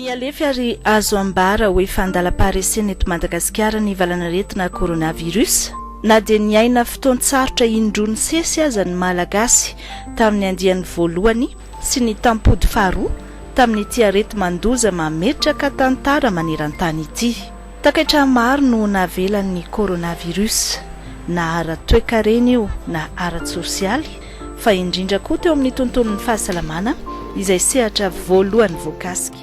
mialefa ary azo ambara hoe fandalam-paharesena eto Madagasikara ny valanaretina coronavirus na dia niaina fotoan-tsarotra indrony sesy aza ny malagasy tamin'ny andiany voalohany sy ny tampody faharoa tamin'ny ity arety mandoza mametraka tantara maneran-tany ity. Takaitra maro no navelan'ny coronavirus na ara-toekarena io na ara-tsosialy fa indrindra koa teo amin'ny tontolon'ny fahasalamana izay sehatra voalohany voakasika.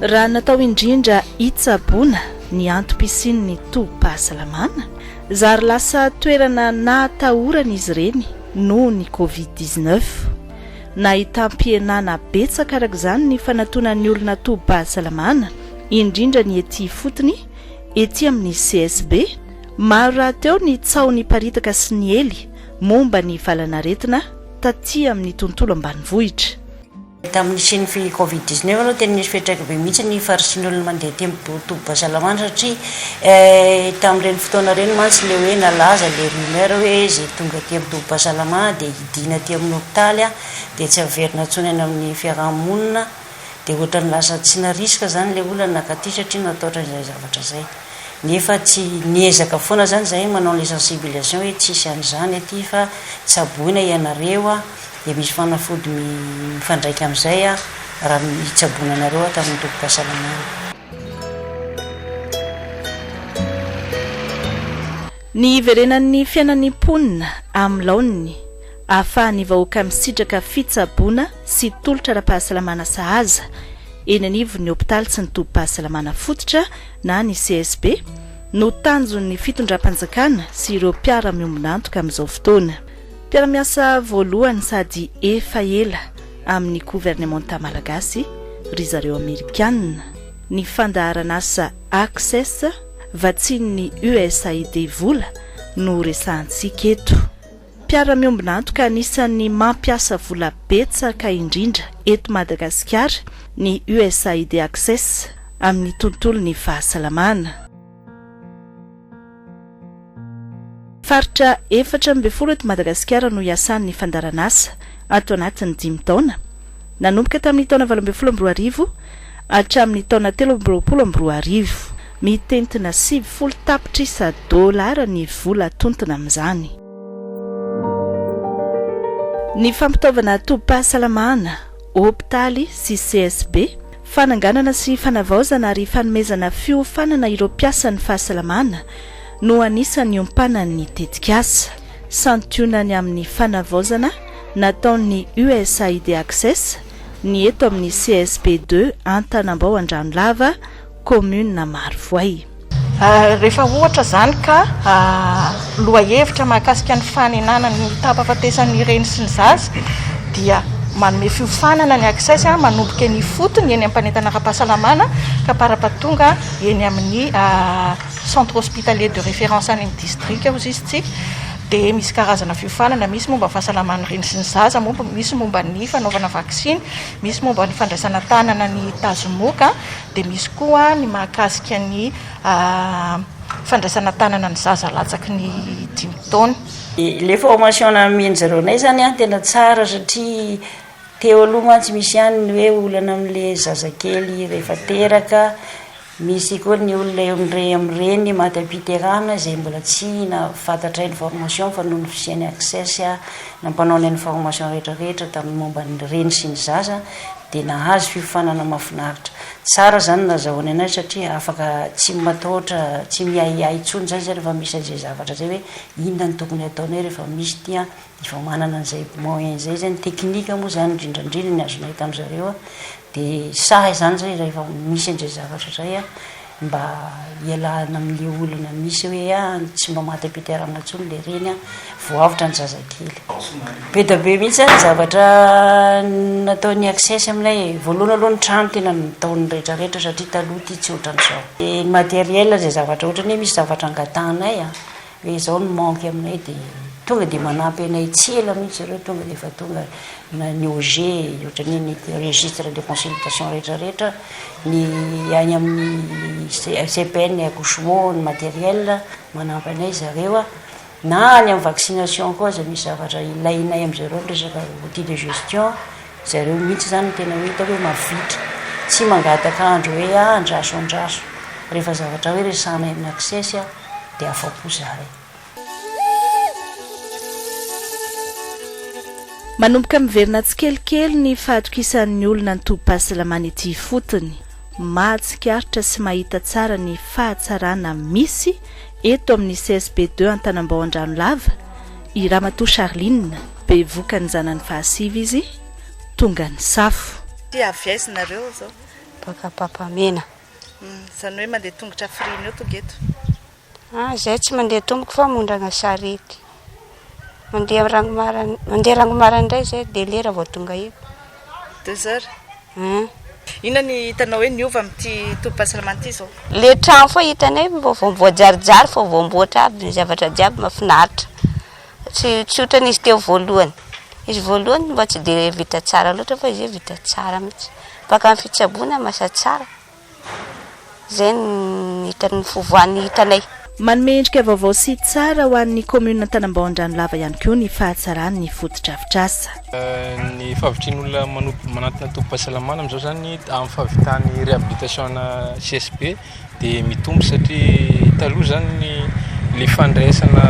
Raha natao indrindra hitsaboana ny antom-pisian'ny tobim-pahasalamana, zary lasa toerana nahatahorana izy ireny noho ny Covid-19. Na hitam-pienana betsaka araka izany ny fanatonan'ny olona tobim-pahasalamana, indrindra ny ety fotony, ety amin'ny CSB, maro raha teo ny tsaony paritaka sy ny ely momba ny valanaretina taty amin'ny tontolo ambanivohitra. Tamin'ny sin'ny Covid-19 aloha tena nisy fetraka be mihitsy ny farisian'olona mandeha ty amin'ny tobim-pahasalamana satria tamin'ireny fotoana ireny mantsy le hoe nalaza le rumeur hoe zay tonga ty amin'ny tobim-pahasalamana dia hidina ty amin'ny hôpitaly dia tsy averina intsony any amin'ny fiarahamonina dia ohatrany lasa tsy nariska zany le olona nakaty satria nataotra izay zavatra zay. Nefa tsy niezaka foana zany zay manao le sensibilisation hoe tsisy an'izany aty fa tsaboina ianareo dia misy fanafody mifandraika amin'izay raha mitsaboana anareo tamin'ny tobim-pahasalamana. Ny iverenan'ny fiainan'ny mponina amin'ny laoniny ahafahany vahoaka misitraka fitsaboana sy tolotra ara-pahasalamana sahaza eny anivon'ny hôpitaly sy ny tobim-pahasalamana fototra na ny CSB no tanjon'ny fitondram-panjakana sy ireo mpiara-miombona antoka amin'izao fotoana. Mpiara-miasa voalohany sady efa ela amin'ny gouvernemanta malagasy ry zareo Amerikanina ny fandaharana asa Access vatsin'ny USAID vola no resahantsika eto. Mpiara-miombona antoka anisan'ny mampiasa vola betsaka indrindra eto Madagasikara ny USAID Access amin'ny tontolon'ny fahasalamana. Faritra 4 eto Madagasikara no iasan'ny fandaranasa ato anatin'ny 5 taona, nanomboka tamin'ny taona 2012 hatramin'ny taona 2012, mitentina 70 tapitrisa dolara ny vola tontona amin'izany. Ny fampitaovana tobim-pahasalamana, hôpitaly sy CSB, fananganana sy fanavaozana ary fanomezana fiofanana ireo mpiasan'ny fahasalamana no anisan'ny ompanan'ny tetikasa. Santionany amin'ny fanavaozana nataon'ny USAID Access ny eto amin'ny CSB2 Antanambao Andranolava, commune Marivoay. Rehefa ohatra zany ka lohahevitra mahakasika ny fanenana ny tapafatesan'ny reny sy ny zaza dia manome fiofanana ny Access manomboka ny fotony eny ampanentana ara-pahasalamana ka parapatonga eny amin'ny centre hospitalier de référence any amin'ny district ozy izy tsika dia misy karazana fiofanana, misy momba fahasalamana reny sy ny zaza, misy momba ny fanaovana vaksiny, misy momba ny fandraisana tanana ny tazomoka, dia misy koa ny mahakasika ny fandraisana tanana ny zaza latsaky ny 5 taona. Le formation namiany zaronay zany tena tsara satria teo aloha mantsy misy ihany hoe olana amin'le zazakely rehefa teraka, misy koa ny olona amin'ireny matam-piterana izay mbola tsy nafantatra information fa noho ny fisian'ny Access nampanao ny information rehetrarehetra tamin'ny momba ny reny sy ny zaza dia nahazo fiofanana mahafinaritra. Tsara zany nazahoany anay satria afaka tsy matahotra, tsy miahiahy intsony zany rehefa misy an'izay zavatra zay hoe inona ny tokony ataonay rehefa misy tia efa manana an'izay moyen zay zany teknika moa zany indrindrandrindra ny azonay tamin'izareo dia sahy zany zay rehefa misy an'izay zavatra zay mba ialana amin'le olona misy hoe tsy mba matam-piterana intsony le reny voavitra ny zazakely. Be da be mihitsy zany zavatra nataon'ny Access aminay. Voalohany aloha ny trano tena nataon'ny rehetrarehetra satria taloha ty tsy ohatran'izao. Dia matériel zay zavatra ohatrany hoe misy zavatra angatanay hoe izao ny manque aminay dia tonga dia manampy anay tsy ela mihitsy ireo, tonga dia efa tonga ny OG ohatrany ny registre de consultation rehetrarehetra, ny any amin'ny CPN accouchement, ny matériel manampy anay zareo na any amin'ny vaccination koa za misy zavatra ilainay amin'izareo resaka outil de gestion zareo mihitsy zany tena hoe hitako hoe mavitra tsy mangataka andro hoe andrasoandraso rehefa zavatra hoe resana amin'ny aksesy a dia afa-po zay. manomboka miverina tsikelikely ny fahatokisan'ny olona ny tobi-pahasalamana ity fotony, mahatsikaritra sy mahita tsara ny fahatsarana misy eto amin'ny CSB2 Antanambao-Andrano-Lava. I Ramatoa Charline be vokany zanany fahasivy izy tonga ny safo. Ty aviaisinareo zao baka papamena. Zany hoe mandeha tongotra friny eo tonga eto? Zay tsy mandeha tomboka fa mondrana sarety. Mandeha rangomara indray zay dia lera vao tonga eto. 2 heures? Inona ny hitanao hoe niova amin'ity tobi-pahasalamana ity zao? Le trano foa hitanay vao voajarijary fa voamboatra aby ny zavatra jiaby mahafinaritra. Tsy ohatran' izy teo voalohany. Izy voalohany mba tsy dia vita tsara loatra fa izy vita tsara mihitsy. Baka amin'ny fitsaboana masa tsara. Zay ny hitan'ny fivoahany hitanay. Manome endrika vaovao sy tsara ho an'ny commune Antanambao-Andrano-Lava ihany koa ny fahatsarany foto-drafitrasa. Ny fahavitrian'olona manatona tobi-pahasalamana amin'izao zany amin'ny fahavitany réhabilitation CSP dia mitombo satria taloha zany le fandraisana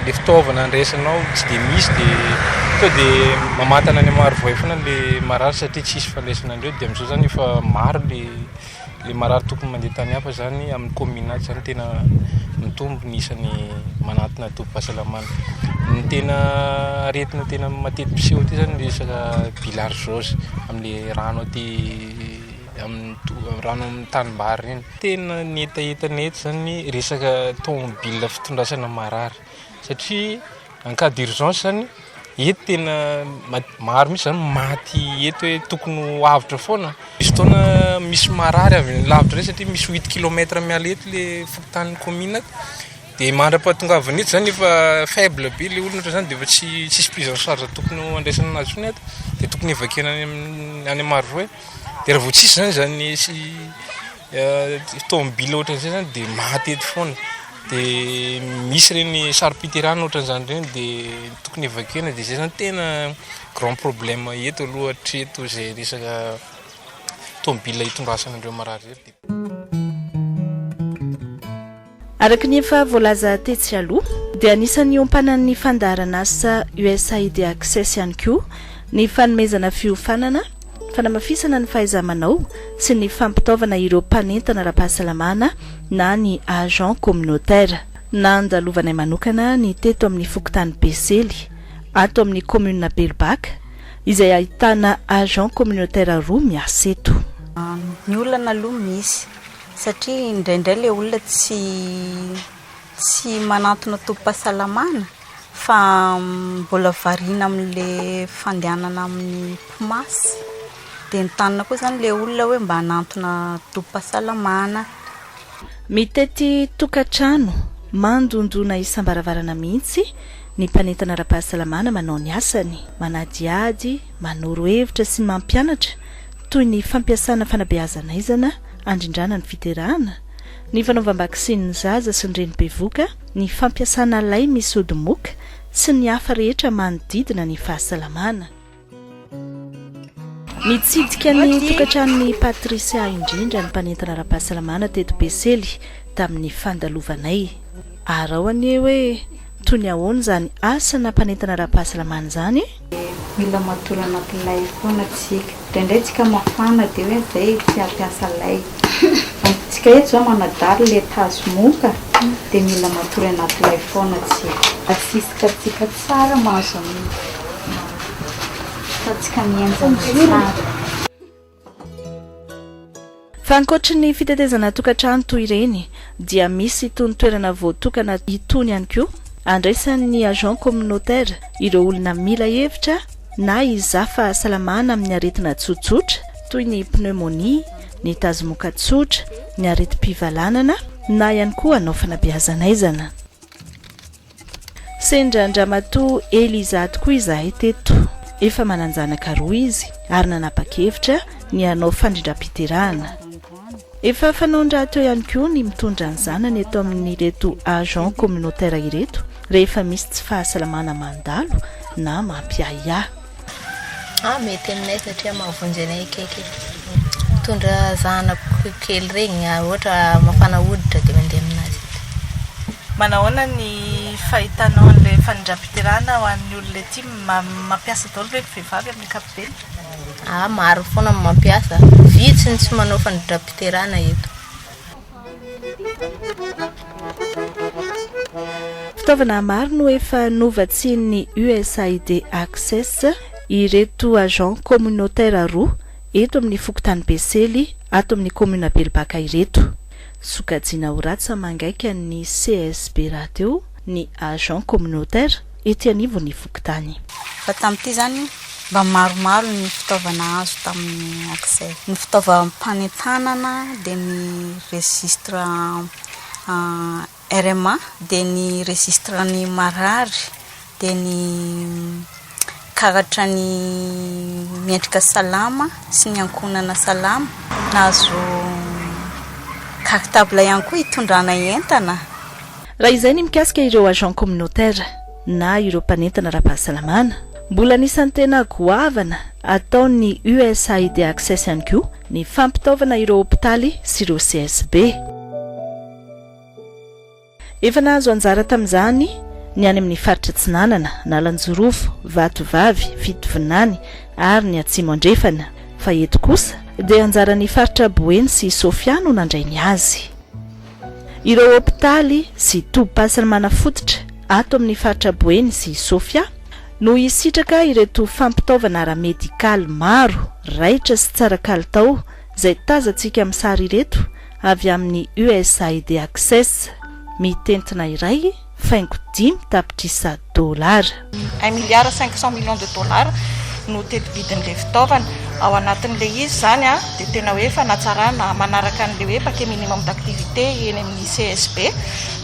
le fitaovana andraisanao tsy dia misy dia to dia mamatana any maro voefana le marary satria tsisy fandraisana andreo dia amin'izao zany efa maro le marary tokony mandeha tany hafa zany amin'ny commune zany tena mitombo ny isan'ny manatona tobi-pahasalamana. Ny tena aretina tena matety piseho ty zany resaka bilharziose amin'le rano aty amin'ny rano amin'ny tanimbary reny. Tena netaneto zany resaka tomobile fitondrasana marary satria en cas d'urgence zany eto tena maro misy zany maty eto hoe tokony ho avitra foana. Misy fotoana misy marary avy lavitra rey satria misy 8 km miala eto le fokotanin'ny commune dia mandra-pahatongavana eto zany efa faible be le olona zany dia efa tsisy prise en charge tokony andraisana anazy foana eto dia tokony evakena any Amarivoe. Dia raha vao tsisy zany tomobile ohatran'izay zany dia maty eto foana. Dia misy reny saripiterana ohatran'izany reny dia tokony evakena dia zay zany tena grand problème eto aloha hatreto zay resaka tomobile hitondrasana andreo marary eto. Araka ny efa voalaza tetsy aloha dia anisan'ny ompanan'ny fandaharana asa USAID Access ihany koa ny fanomezana fiofanana, fanamafisana ny fahaiza-manao sy ny fampitaovana ireo mpanentana ara-pahasalamana na ny agent communautaire. Nandalovanay manokana ny teto amin'ny fokotany Besely ato amin'ny commune Belbaka izay ahitana agent communautaire 2 miasa eto. Ny olana aloha misy satria indraindray le olona tsy manantona tobi-pahasalamana fa mbola variana amin'le fandehanana amin'ny pomasy dia nitanina koa zany le olona hoe mba hanantona tobi-pahasalamana. Mitety tokantrano mandondona isam-baravarana mihitsy ny mpanentana ara-pahasalamana manao ny asany, manadiady, manoro hevitra sy mampianatra toy ny fampiasana fanabeazanaizana, andrindrana ny fiterana, ny fanaovam-bakisiny ny zaza sy ny renim-bevoka, ny fampiasana lay misy odi-moka sy ny hafa rehetra manodidina ny fahasalamana. Nitsidika ny tokantranon'ny Patricia indrindra ny mpanentana ara-pahasalamana teto Besely tamin'ny fandalovanay. Araoany hoe toy ny ahoana zany asana mpanentana ara-pahasalamana zany? Mila matory anaty lay foana tsika. Indraindray tsika mafana dia hoe zay tsy hampiasa lay. Tsika eto zao manadary le tazomoka dia mila matory anaty lay foana tsika. Asisika tsika tsara mahazo amin'ny fa tsika mienjana tsara. Fa ankoatra ny fitetezana tokantrano toy ireny dia misy itony toerana voatokana itony ihany koa andraisan'ny agent communautaire ireo olona mila hevitra na hizaha fahasalamana amin'ny aretina tsotsotra toy ny pneumonie, ny tazomoka tsotra, ny areti-pivalanana na ihany koa hanao fanabeazanaizana. Sendra Andramatoa Elizade koa izahay teto. Efa mananjanaka 2 izy ary nanapa-kevitra ny hanao fandrindram-piterahana. Efa fanaondra teo ihany koa ny mitondra ny zanany eto amin'ny reto agent communautaire ireto rehefa misy tsy fahasalamana mandalo na mampiahiahy. Mety aminay satria mahavonjy anay kaiky. Mitondra zanako kely regny ohatra mafana hoditra dia mandeha aminazy. Manahoana ny fahitanao an'ilay fanindram-piterahana ho an'ny olona ety mampiasa daholo ve vehivavy amin'ny ankapobeny? Maro foana mampiasa. Vitsy ny tsy manao fanindram-piterahana eto. Fitaovana maro no efa novatsian'ny USAID Access ireto agent communautaire roa eto amin'ny Fokontany Besely ato amin'ny commune Belbaka ireto. Sokajiana ho ratsy mangaika ny CSB rahateo ny agent communautaire ety anivon'ny Fokontany. Fa tamin'ity zany mba maromaro ny fitaovana azo tamin'ny Access. Ny fitaovam-panentanana dia ny registre RMA dia ny registre ny marary dia ny karatra ny miendrika salama sy ny ankonana salama nazo cartable ihany koa hitondrana entana. Raha izay ny mikasika ireo agent communautaire na ireo mpanentana ara-pahasalamana, mbola anisan'ny tena goavana ataon'ny USAID Access ihany koa ny fampitaovana ireo hopitaly sy ireo CSB. Efa nahazo anjara tamin'izany ny any amin'ny faritra Tsinanana, Nalanjorofo, Vatovavy, Fitovinany ary ny Atsimo Andrefana. Fa eto kosa dia anjaran'ny faritra Boeny sy Sofia no nandray ny azy. Ireo hopitaly sy tobim-pahasalamana fototra ato amin'ny faritra Boeny sy Sofia no hisitraka ireto fampitaovana ara-medikaly maro, raitra sy tsara kalitao izay tazantsika amin'ny sary ireto avy amin'ny USAID Access. Mitentina iray faingo 5 tapitrisa $. $1,500,000,000 no tetibidin'ilay fitaovana. Ao anatin'ilay izy zany dia tena hoe fanatsarana manaraka an'ilay hoe paquet minimum d'activité eny amin'ny CSB.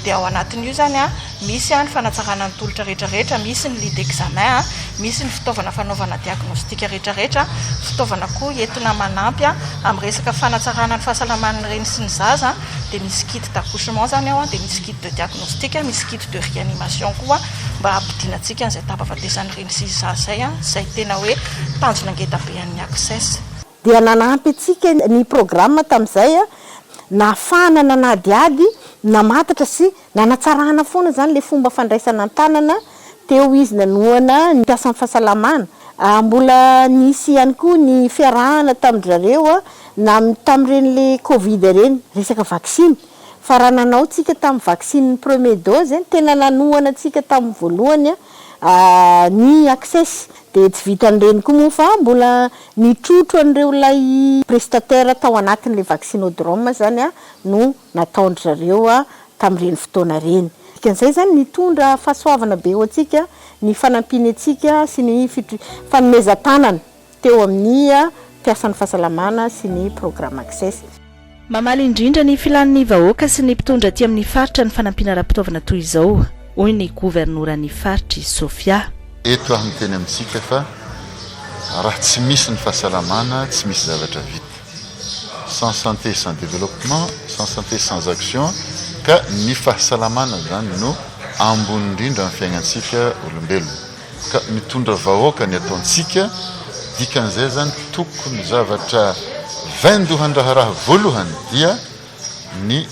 Dia ao anatin'io zany misy ny fanatsarana ny tolotra rehetrarehetra, misy ny lit d'examen, misy ny fitaovana fanaovana diagnostika rehetrarehetra, fitaovana koa entina manampy amin'ny resaka fanatsarana ny fahasalaman'ny reny sy ny zaza. Dia misy kit d'accouchement zany ao, dia misy kit de diagnostic, misy kit de réanimation koa mba hampidinantsika an'izay tapafatesan'ny reny sy zaza izay tena hoe tanjona ngeda be an'ny Access. Dia nanampy antsika ny programme tamin'izay nafana nanadiady namatatra sy nanatsarana foana zany le fomba fandraisana an-tanana teo izy nanoana ny piasan'ny fahasalamana. Mbola nisy ihany koa ny fiarahana tamin-drareo tamin'ireny le Covid ireny, resaka vaccine. Fa raha nanao tsika tamin'ny vaccine premier dose tena nanoana tsika tamin'ny voalohany ny Access. Dia tsy vitan'ireny koa moa fa mbola nitrotro an'ireo lay prestataire tao anatin'ilay vaccinodrome zany no nataondry zareo tamin'ireny fotoana reny. Ikan'izay zany nitondra fahasoavana be ho antsika, ny fanampiny antsika sy ny fanomezan-tanana teo amin'ny piasan'ny fahasalamana sy ny programme Access. Mamaly indrindra ny filan'ny vahoaka sy ny mpitondra aty amin'ny faritra ny fanampiana ara-pitaovana toy izao, hoy ny governoran'ny faritra Sofia. Eto amin'ny teny amintsika fa raha tsy misy ny fahasalamana tsy misy zavatra vita. Sans santé sans développement, sans santé sans action. Ka ny fahasalamana zany no ambony indrindra amin'ny fiainantsika olombelona. Ka mitondra vahoaka ny ataontsika dikan'izay zany tokony zavatra vaindohan-draha raha voalohany dia ny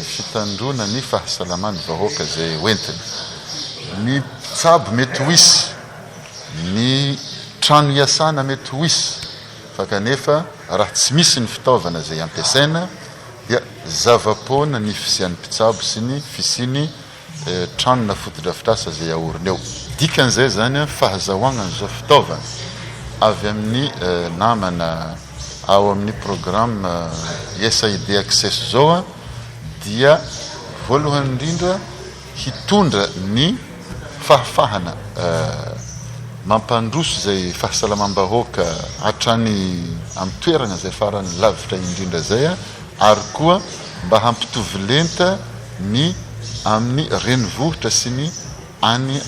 fitandrona ny fahasalamana vahoaka izay hoentiny. Ny tsabo mety ho isy, ny trano iasana mety ho isy, fa kanefa raha tsy misy ny fitaovana izay ampiasaina dia zava-poana ny fisian'ny mpitsabo sy ny fisiany tranona fotodrafitrasa izay ahorina eo. Dikan'izay zany fahazahoana izao fitaovana avy amin'ny namana ao amin'ny programme USAID Access zao dia voalohany indrindra hitondra ny fahafahana mampandroso izay fahasalamam-bahoaka hatrany amin'ny toerana izay farany lavitra indrindra zay ary koa mba hampitovy lenta ny amin'ny renivohitra sy ny any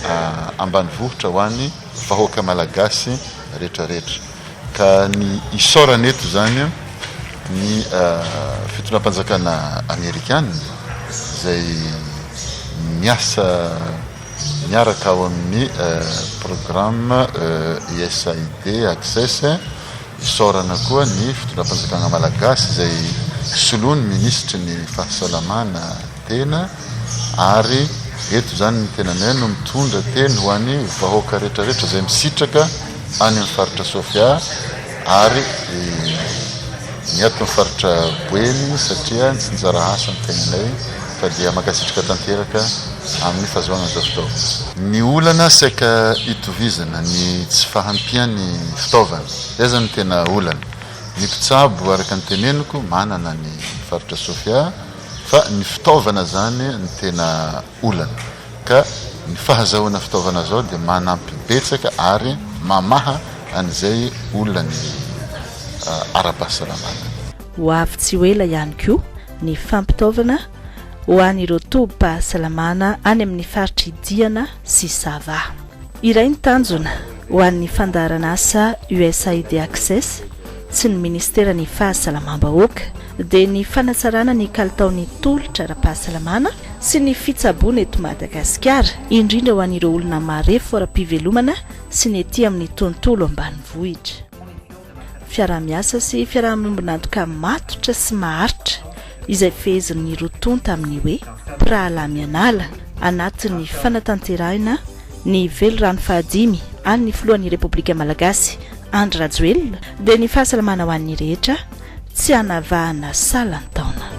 ambanivohitra ho an'ny vahoaka malagasy rehetrarehetra. Ka ny isorana eto zany ny fitondram-panjakana Amerikana izay miasa miaraka ao amin'ny programme USAID Access isorana koa ny fitondram-panjakana malagasy izay soloany ministry ny fahasalamana tena ary eto zany ny tenanay no mitondra teny ho an'ny vahoaka rehetrarehetra izay misitraka any amin'ny faritra Sofia ary ny ato amin'ny faritra Boeny satria tsy nizara asa ny tenanay fa dia makasitraka tanteraka amin'ny fahazoana zao fotoana. Ny olana saika itovizana ny tsy fahampian'ny fitaovana izay zany tena olana. Ny mpitsabo araka ny teneniko manana ny faritra Sofia fa ny fitaovana zany ny tena olana ka ny fahazahoana fitaovana zao dia manampy betsaka ary mamaha an'izay olana ara-pahasalamana. Ho avy tsy ho ela ihany koa ny fampitaovana ho an'ireo tobim-pahasalamana any amin'ny faritra Idiana sy Sava. Iray ny tanjona ho an'ny fandaharana asa USAID Access sy ny ministeran'ny fahasalamam-bahoaka dia ny fanatsarana ny kalitaon'ny tolotra ara-pahasalamana sy ny fitsaboana eto Madagasikara indrindra ho an'ireo olona marefo ara-pivelomana sy ny ety amin'ny tontolo ambanivohitra. Fiaramiasa sy fiarahamonimboanantoka matotra sy maharitra izay fehezin'ny roton tamin'ny hoe Prahalamianala anatin'ny fanatanterahina ny velorano fahadimy an'ny filohan'ny Repoblika Malagasy Andry Rajoelina dia ny fahasalamana ho an'ny rehetra tsy hanavahana salantaona.